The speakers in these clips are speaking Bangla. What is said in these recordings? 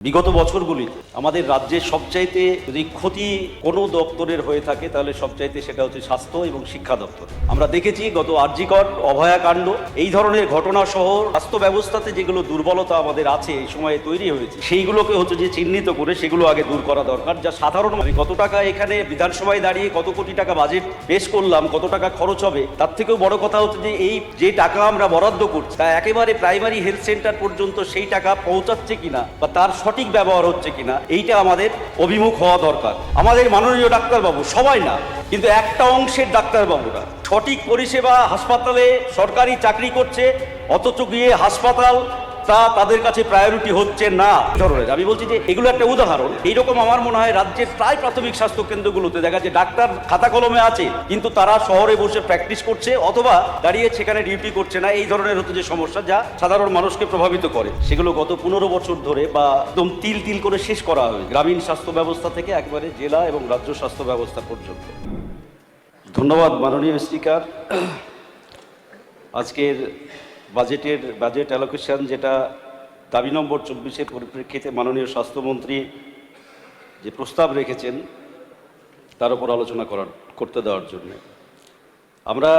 বিগত বছরগুলিতে আমাদের রাজ্যের সবচাইতে যদি ক্ষতি কোনো দপ্তরের হয়ে থাকে তাহলে সবচাইতে সেটা হচ্ছে স্বাস্থ্য এবং শিক্ষা দপ্তর। আমরা দেখেছি গত আরজিকর অভয়াকাণ্ড এই ধরনের ঘটনা সহ স্বাস্থ্য ব্যবস্থাতে যেগুলো দুর্বলতা আমাদের আছে এই সময়ে তৈরি হয়েছে সেইগুলোকে হচ্ছে যে চিহ্নিত করে সেগুলো আগে দূর করা দরকার। যা সাধারণ আমি কত টাকা এখানে বিধানসভায় দাঁড়িয়ে কত কোটি টাকা বাজেট পেশ করলাম, কত টাকা খরচ হবে, তার থেকেও বড় কথা হচ্ছে যে এই যে টাকা আমরা বরাদ্দ করছি তা একেবারে প্রাইমারি হেলথ সেন্টার পর্যন্ত সেই টাকা পৌঁছাচ্ছে কিনা বা তার সঠিক ব্যবহার হচ্ছে কিনা এইটা আমাদের অভিমুখ হওয়া দরকার। আমাদের মাননীয় ডাক্তারবাবু, সবাই না কিন্তু একটা অংশের ডাক্তারবাবুরা সঠিক পরিষেবা হাসপাতালে সরকারি চাকরি করছে, অথচ গিয়ে হাসপাতাল তাদের কাছে প্রায়োরিটি হচ্ছে না। ধরনের আমি বলছি যে এগুলো একটা উদাহরণ। এইরকম আমার মনে হয় রাজ্যের প্রায় প্রাথমিক স্বাস্থ্য কেন্দ্রগুলোতে দেখা যাচ্ছে ডাক্তার খাতা কলমে আছে কিন্তু তারা শহরে বসে প্র্যাকটিস করছে অথবা দাঁড়িয়ে সেখানে ডিউটি করছে না। এই ধরনের হচ্ছে যে সমস্যা যা সাধারণ মানুষকে প্রভাবিত করে, সেগুলো গত 15 বছর ধরে বা একদম তিল তিল করে শেষ করা হয় গ্রামীণ স্বাস্থ্য ব্যবস্থা থেকে একবারে জেলা এবং রাজ্য স্বাস্থ্য ব্যবস্থা পর্যন্ত। ধন্যবাদ মাননীয় স্পিকার। আজকের বাজেট অ্যালোকেশন যেটা দাবি নম্বর 24-এর পরিপ্রেক্ষিতে মাননীয় স্বাস্থ্যমন্ত্রী যে প্রস্তাব রেখেছেন তার উপর আলোচনা করতে দেওয়ার জন্য আমরা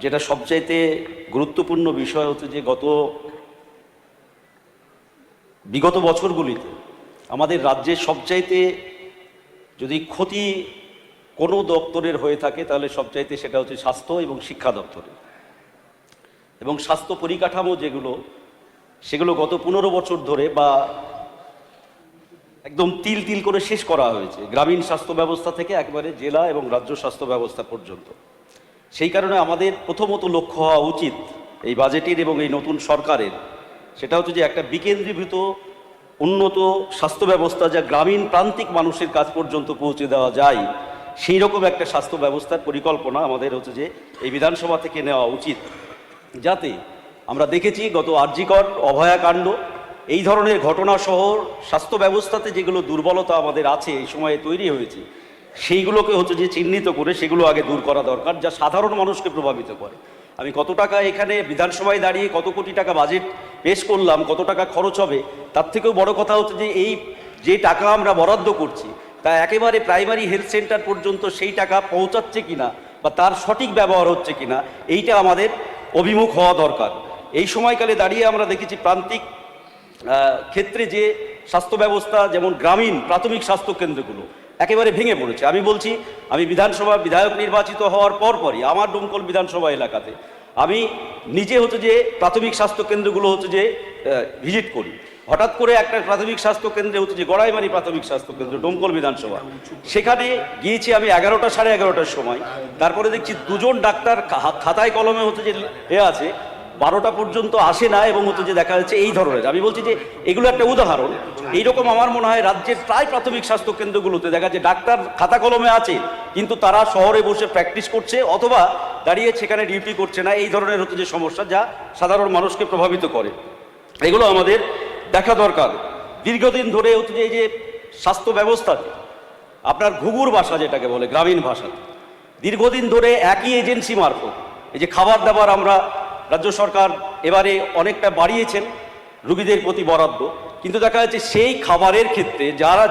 যেটা সবচাইতে গুরুত্বপূর্ণ বিষয় হচ্ছে যে বিগত বছরগুলিতে আমাদের রাজ্যের সবচাইতে যদি ক্ষতি কোনো দপ্তরের হয়ে থাকে তাহলে সবচাইতে সেটা হচ্ছে স্বাস্থ্য এবং শিক্ষা দপ্তরের। এবং স্বাস্থ্য পরিকাঠামো সেগুলো গত 15 বছর ধরে বা একদম তিল তিল করে শেষ করা হয়েছে গ্রামীণ স্বাস্থ্য ব্যবস্থা থেকে একবারে জেলা এবং রাজ্য স্বাস্থ্য ব্যবস্থা পর্যন্ত। সেই কারণে আমাদের প্রথমত লক্ষ্য হওয়া উচিত এই বাজেটের এবং এই নতুন সরকারের, সেটা হচ্ছে যে একটা বিকেন্দ্রীভূত উন্নত স্বাস্থ্য ব্যবস্থা যা গ্রামীণ প্রান্তিক মানুষের কাছ পর্যন্ত পৌঁছে দেওয়া যায় সেই রকম একটা স্বাস্থ্য ব্যবস্থার পরিকল্পনা আমাদের হচ্ছে যে এই বিধানসভা থেকে নেওয়া উচিত। যাতে আমরা দেখেছি গত আরজিকর অভয়াকাণ্ড এই ধরনের ঘটনা সহ স্বাস্থ্য ব্যবস্থাতে যেগুলো দুর্বলতা আমাদের আছে এই সময়ে তৈরি হয়েছে সেইগুলোকে হচ্ছে যে চিহ্নিত করে সেগুলো আগে দূর করা দরকার, যা সাধারণ মানুষকে প্রভাবিত করে। আমি কত টাকা এখানে বিধানসভায় দাঁড়িয়ে কত কোটি টাকা বাজেট পেশ করলাম, কত টাকা খরচ হবে, তার থেকেও বড় কথা হচ্ছে যে এই যে টাকা আমরা বরাদ্দ করছি তা একেবারে প্রাইমারি হেলথ সেন্টার পর্যন্ত সেই টাকা পৌঁছাচ্ছে কিনা বা তার সঠিক ব্যবহার হচ্ছে কিনা এইটা আমাদের অভিমুখ হওয়া দরকার। এই সময়কালে দাঁড়িয়ে আমরা দেখেছি প্রান্তিক ক্ষেত্রে যে স্বাস্থ্য ব্যবস্থা যেমন গ্রামীণ প্রাথমিক স্বাস্থ্য কেন্দ্রগুলো একেবারে ভেঙে পড়েছে। আমি বলছি, আমি বিধানসভা বিধায়ক নির্বাচিত হওয়ার পরপরই আমার ডোমকল বিধানসভা এলাকাতে আমি নিজে হচ্ছে যে প্রাথমিক স্বাস্থ্য কেন্দ্রগুলো হচ্ছে যে ভিজিট করি। হঠাৎ করে একটা প্রাথমিক স্বাস্থ্য কেন্দ্রে হচ্ছে যে গড়াইমারি প্রাথমিক স্বাস্থ্য কেন্দ্র ডোমকল বিধানসভা, সেখানে গিয়েছি আমি 11টা সাড়ে 11টার সময়। তারপরে দেখছি দুজন ডাক্তার খাতায় কলমে হচ্ছে যে আছে 12টা পর্যন্ত আসে না এবং হচ্ছে যে দেখা যাচ্ছে এই ধরনের। আমি বলছি যে এগুলো একটা উদাহরণ। এইরকম আমার মনে হয় রাজ্যের প্রায় প্রাথমিক স্বাস্থ্য কেন্দ্রগুলোতে দেখা যাচ্ছে ডাক্তার খাতা কলমে আছে কিন্তু তারা শহরে বসে প্র্যাকটিস করছে অথবা দাঁড়িয়ে সেখানে ডিউটি করছে না। এই ধরনের হচ্ছে যে সমস্যা যা সাধারণ মানুষকে প্রভাবিত করে, এগুলো আমাদের দেখা দরকার। দীর্ঘদিন ধরে হচ্ছে যে এই যে স্বাস্থ্য ব্যবস্থাতে আপনার ঘুঘুর ভাষা যেটাকে বলে গ্রামীণ ভাষাতে দীর্ঘদিন ধরে একই এজেন্সি মারফত এই যে খাবার দাবার আমরা রাজ্য সরকার এবারে অনেকটা বাড়িয়েছেন রুগীদের প্রতি বরাদ্দ, কিন্তু দেখা যাচ্ছে সেই খাবারের ক্ষেত্রে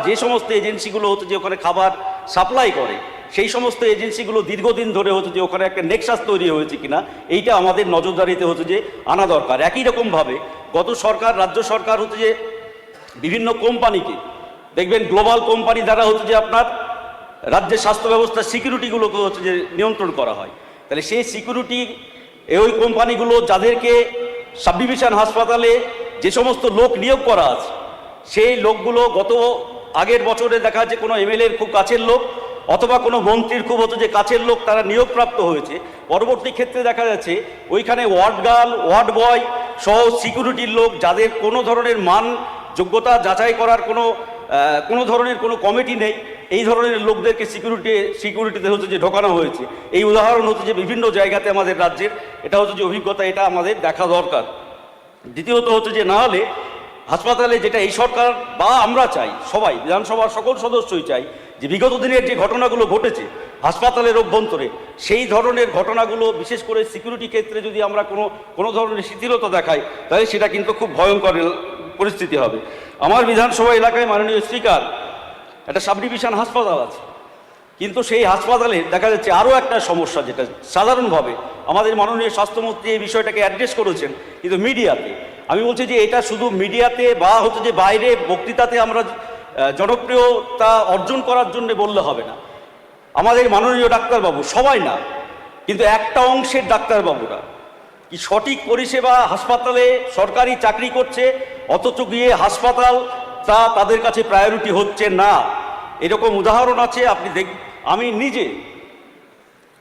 যে সমস্ত এজেন্সিগুলো হচ্ছে যে ওখানে খাবার সাপ্লাই করে সেই সমস্ত এজেন্সিগুলো দীর্ঘদিন ধরে হচ্ছে যে ওখানে একটা নেক্সাস তৈরি হয়েছে কিনা এইটা আমাদের নজরদারিতে হচ্ছে যে আনা দরকার। একই রকমভাবে গত সরকার রাজ্য সরকার হচ্ছে যে বিভিন্ন কোম্পানিকে দেখবেন গ্লোবাল কোম্পানি দ্বারা হচ্ছে যে আপনার রাজ্যের স্বাস্থ্য ব্যবস্থার সিকিউরিটিগুলোকে হচ্ছে যে নিয়ন্ত্রণ করা হয়। তাহলে সেই সিকিউরিটি ওই কোম্পানিগুলো যাদেরকে সাব ডিভিশন হাসপাতালে যে সমস্ত লোক নিয়োগ করা আছে সেই লোকগুলো গত আগের বছরে দেখা যাচ্ছে কোনো এমএলএর খুব কাছের লোক অথবা কোনো মন্ত্রীর খুব হতো যে কাছের লোক তারা নিয়োগপ্রাপ্ত হয়েছে। পরবর্তী ক্ষেত্রে দেখা যাচ্ছে ওইখানে ওয়ার্ড গার্ল ওয়ার্ড বয় সহ সিকিউরিটির লোক যাদের কোনো ধরনের মান যোগ্যতা যাচাই করার কোনো ধরনের কোনো কমিটি নেই, এই ধরনের লোকদেরকে সিকিউরিটিতে হচ্ছে যে ঢোকানো হয়েছে। এই উদাহরণ হচ্ছে যে বিভিন্ন জায়গাতে আমাদের রাজ্যের এটা হচ্ছে যে অভিজ্ঞতা, এটা আমাদের দেখা দরকার। দ্বিতীয়ত হচ্ছে যে না হলে হাসপাতালে যেটা এই সরকার বা আমরা চাই, সবাই বিধানসভার সকল সদস্যই চাই যে বিগত দিনের যে ঘটনাগুলো ঘটেছে হাসপাতালের অভ্যন্তরে সেই ধরনের ঘটনাগুলো বিশেষ করে সিকিউরিটি ক্ষেত্রে যদি আমরা কোনো ধরনের শিথিলতা দেখাই তাহলে সেটা কিন্তু খুব ভয়ঙ্কর পরিস্থিতি হবে। আমার বিধানসভা এলাকায় মাননীয় স্পিকার একটা সাব ডিভিশন হাসপাতাল আছে, কিন্তু সেই হাসপাতালে দেখা যাচ্ছে আরও একটা সমস্যা, যেটা সাধারণভাবে আমাদের মাননীয় স্বাস্থ্যমন্ত্রী এই বিষয়টাকে অ্যাড্রেস করেছেন, কিন্তু মিডিয়াতে আমি বলছি যে এটা শুধু মিডিয়াতে বা হচ্ছে যে বাইরে বক্তৃতাতে আমরা জনপ্রিয়তা অর্জন করার জন্য বললে হবে না। আমাদের মাননীয় ডাক্তারবাবু, সবাই না কিন্তু একটা অংশের ডাক্তারবাবুরা কি সঠিক পরিষেবা হাসপাতালে সরকারি চাকরি করছে, অথচ গিয়ে হাসপাতাল তা তাদের কাছে প্রায়োরিটি হচ্ছে না। এরকম উদাহরণ আছে, আপনি আমি নিজে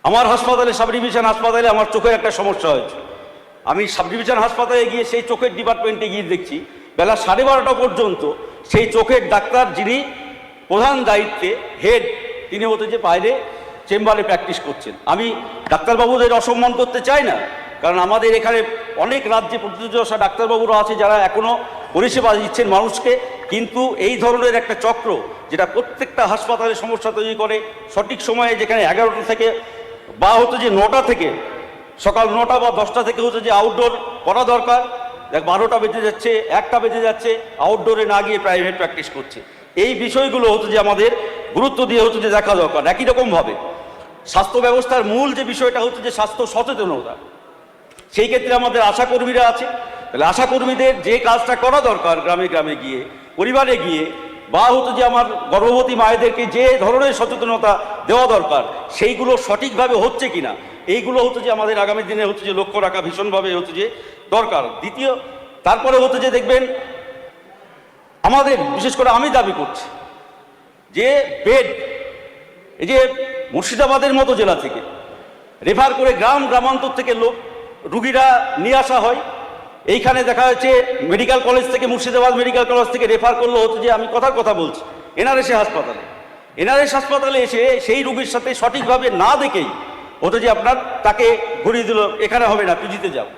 আমার হাসপাতালে, সাব ডিভিশন হাসপাতালে আমার চোখের একটা সমস্যা হয়েছে। আমি সাব ডিভিশন হাসপাতালে গিয়ে সেই চোখের ডিপার্টমেন্টে গিয়ে দেখছি বেলা 12:30 পর্যন্ত সেই চোখের ডাক্তার যিনি প্রধান দায়িত্বে হেড, তিনি হতে যে বাইরে চেম্বারে প্র্যাকটিস করছেন। আমি ডাক্তারবাবুদের অসম্মান করতে চাই না, কারণ আমাদের এখানে অনেক রাজ্যে প্রতিযোগিতা ডাক্তারবাবুরা আছে যারা এখনও পরিষেবা দিচ্ছেন মানুষকে, কিন্তু এই ধরনের একটা চক্র যেটা প্রত্যেকটা হাসপাতালে সমস্যা তৈরি করে। সঠিক সময়ে যেখানে 11টা থেকে বা হতো যে 9টা থেকে, সকাল 9টা বা 10টা থেকে হচ্ছে যে আউটডোর করা দরকার, 12টা বেজে যাচ্ছে, 1টা বেজে যাচ্ছে, আউটডোরে না গিয়ে প্রাইভেট প্র্যাকটিস করছে। এই বিষয়গুলো হতো যে আমাদের গুরুত্ব দিয়ে হতো যে দেখা দরকার। একই রকমভাবে স্বাস্থ্য ব্যবস্থার মূল যে বিষয়টা হচ্ছে যে স্বাস্থ্য সচেতনতা, সেই ক্ষেত্রে আমাদের আশাকর্মীরা আছে। তাহলে আশাকর্মীদের যে কাজটা করা দরকার গ্রামে গ্রামে গিয়ে, পরিবারে গিয়ে, বা হতো যে আমার গর্ভবতী মায়েদেরকে যে ধরনের সচেতনতা দেওয়া দরকার, সেইগুলো সঠিকভাবে হচ্ছে কিনা, এইগুলো হতো যে আমাদের আগামী দিনে হচ্ছে যে লক্ষ্য রাখা ভীষণভাবে হচ্ছে যে দরকার। দ্বিতীয়, তারপরে হতো যে দেখবেন আমাদের বিশেষ করে আমি দাবি করছি যে বেড, এই যে মুর্শিদাবাদের মতো জেলা থেকে রেফার করে গ্রামান্তর থেকে রুগীরা নিয়ে আসা হয়, এইখানে দেখা যাচ্ছে মেডিকেল কলেজ থেকে, মুর্শিদাবাদ মেডিকেল কলেজ থেকে রেফার করলো হতো যে, আমি কথা বলছি, এনআরএস হাসপাতালে এসে সেই রুগীর সাথে সঠিকভাবে না দেখেই হতো যে আপনার তাকে ঘুরিয়ে দিল, এখানে হবে না, পিজিতে যাও,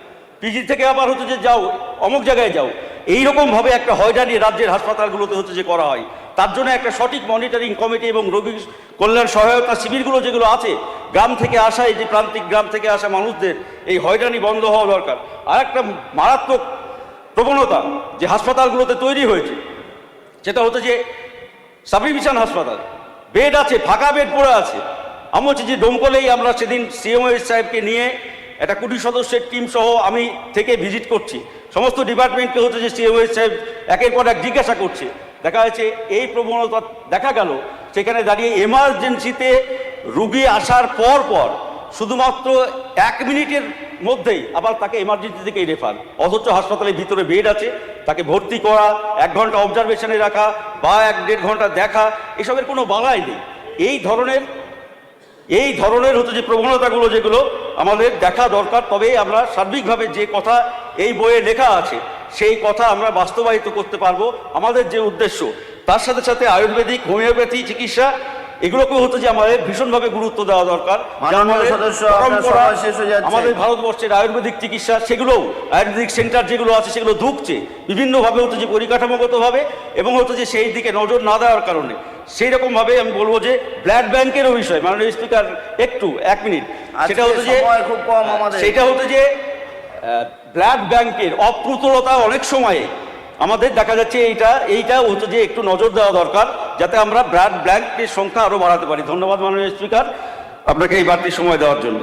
পিজি থেকে আবার হতো যে যাও অমুক জায়গায় যাও। এইরকমভাবে একটা হয়রানি রাজ্যের হাসপাতালগুলোতে হচ্ছে যে করা হয়। তার জন্য একটা সঠিক মনিটরিং কমিটি এবং রোগী কল্যাণ সহায়তা শিবিরগুলো যেগুলো আছে, গ্রাম থেকে আসা, এই যে প্রান্তিক গ্রাম থেকে আসা মানুষদের এই হয়রানি বন্ধ হওয়া দরকার। আর একটা মারাত্মক প্রবণতা যে হাসপাতালগুলোতে তৈরি হয়েছে, সেটা হতো যে সাব ডিভিশন হাসপাতাল বেড আছে, ফাঁকা বেড পড়ে আছে। আমি হচ্ছে যে ডোমকলেই আমরা সেদিন সিএমওএস সাহেবকে নিয়ে একটা 20 সদস্যের টিম সহ আমি থেকে ভিজিট করছি, সমস্ত ডিপার্টমেন্টকে হচ্ছে যে সিএমওএস সাহেব একের পর এক জিজ্ঞাসা করছে। দেখা যাচ্ছে এই প্রবণতা দেখা গেল সেখানে দাঁড়িয়ে এমার্জেন্সিতে রুগী আসার পর শুধুমাত্র 1 মিনিটের মধ্যেই আবার তাকে এমার্জেন্সি থেকেই রেফার, অথচ হাসপাতালের ভিতরে বেড আছে, তাকে ভর্তি করা, 1 ঘন্টা অবজারভেশনে রাখা বা 1-1.5 ঘন্টা দেখা, এসবের কোনো বালাই নেই। এই ধরনের হচ্ছে যে প্রবণতাগুলো যেগুলো আমাদের দেখা দরকার, তবেই আমরা সার্বিকভাবে যে কথা এই বইয়ে লেখা আছে সেই কথা আমরা বাস্তবায়িত করতে পারবো। আমাদের যে উদ্দেশ্য, তার সাথে সাথে আয়ুর্বেদিক, হোমিওপ্যাথি চিকিৎসা, এগুলোকেও হতো যে আমাদের ভীষণভাবে গুরুত্ব দেওয়া দরকার। আমাদের ভারতবর্ষের আয়ুর্বেদিক চিকিৎসা, সেগুলোও আয়ুর্বেদিক সেন্টার যেগুলো আছে সেগুলো ধুঁকছে বিভিন্নভাবে হতো যে পরিকাঠামোগতভাবে, এবং হতো যে সেই দিকে নজর না দেওয়ার কারণে। সেই রকমভাবে আমি বলবো যে ব্লাড ব্যাংকেরও বিষয়, মাননীয় স্পিকার একটু 1 মিনিট, সেটা হতো যে খুব কম আমাদের, সেটা হতো যে ব্লাড ব্যাংকের অপ্রতুলতা অনেক সময়ে আমাদের দেখা যাচ্ছে। এইটা হতো যে একটু নজর দেওয়া দরকার, যাতে আমরা ব্লাড ব্যাংকের সংখ্যা আরও বাড়াতে পারি। ধন্যবাদ মাননীয় স্পিকার, আপনাকে এই বাড়তি সময় দেওয়ার জন্য।